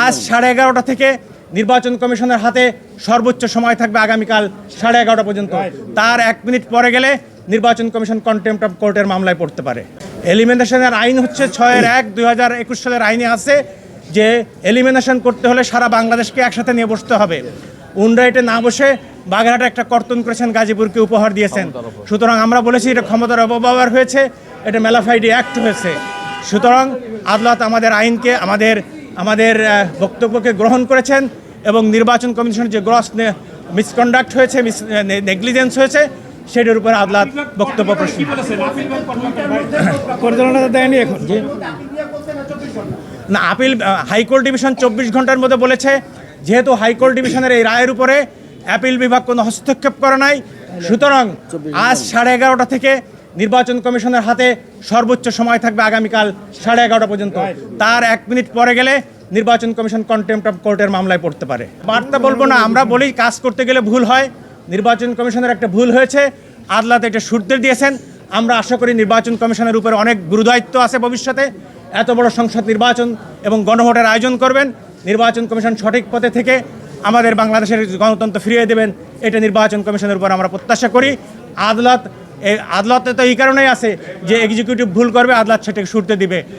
আজ 11:30 থেকে নির্বাচন কমিশনের হাতে সর্বোচ্চ সময় থাকবে আগামীকাল 11:30 পর্যন্ত। তার 1 মিনিট পরে গেলে নির্বাচন কমিশন কন্টেম্প্ট অফ কোর্টের মামলায় পড়তে পারে। এলিমিনেশনের আইন হচ্ছে 6-1-2021 সালের আইনে আছে যে এলিমিনেশন করতে হলে সারা বাংলাদেশকে একসাথে নিয়ে বসতে হবে। উন্ডাইটে না বসে বাগেরহাটে একটা কর্তন করেছেন, গাজীপুরকে উপহার দিয়েছেন। সুতরাং আমরা বলেছি এটা ক্ষমতার অপব্যবহার হয়েছে, এটা ম্যালাফাইডি অ্যাক্ট হয়েছে। সুতরাং আদালত আমাদের আইনকে আমাদের বক্তব্যকে গ্রহণ করেছেন এবং নির্বাচন কমিশনের যে গ্রস মিসকন্ডাক্ট হয়েছে, নেগলিজেন্স হয়েছে, সেটার উপর আদালত বক্তব্য প্রশ্ন দেয়নি। এখন না, আপিল হাইকোর্ট ডিভিশন 24 ঘন্টার মধ্যে বলেছে, যেহেতু হাইকোর্ট ডিভিশনের এই রায়ের উপরে অ্যাপিল বিভাগ কোনো হস্তক্ষেপ করে নাই, সুতরাং আজ 11:30 থেকে নির্বাচন কমিশনের হাতে সর্বোচ্চ সময় থাকবে আগামীকাল 11:30 পর্যন্ত। তার 1 মিনিট পরে গেলে নির্বাচন কমিশন কন্টেম্প্ট অফ কোর্টের মামলায় পড়তে পারে। বার্তা বলবো না, আমরা বলি কাজ করতে গেলে ভুল হয়। নির্বাচন কমিশনের একটা ভুল হয়েছে, আদালত এটা সুদ্দের দিয়েছেন। আমরা আশা করি নির্বাচন কমিশনের উপরে অনেক গুরুদায়িত্ব আছে ভবিষ্যতে। এত বড় সংসদ নির্বাচন এবং গণভোটের আয়োজন করবেন, নির্বাচন কমিশন সঠিক পথে থেকে আমাদের বাংলাদেশের গণতন্ত্র ফিরিয়ে দেবেন, এটা নির্বাচন কমিশনের উপর আমরা প্রত্যাশা করি। আদালতে তো এই কারণেই আছে যে এক্সিকিউটিভ ভুল করবে, আদালত সেটাকে সুরতে দিবে।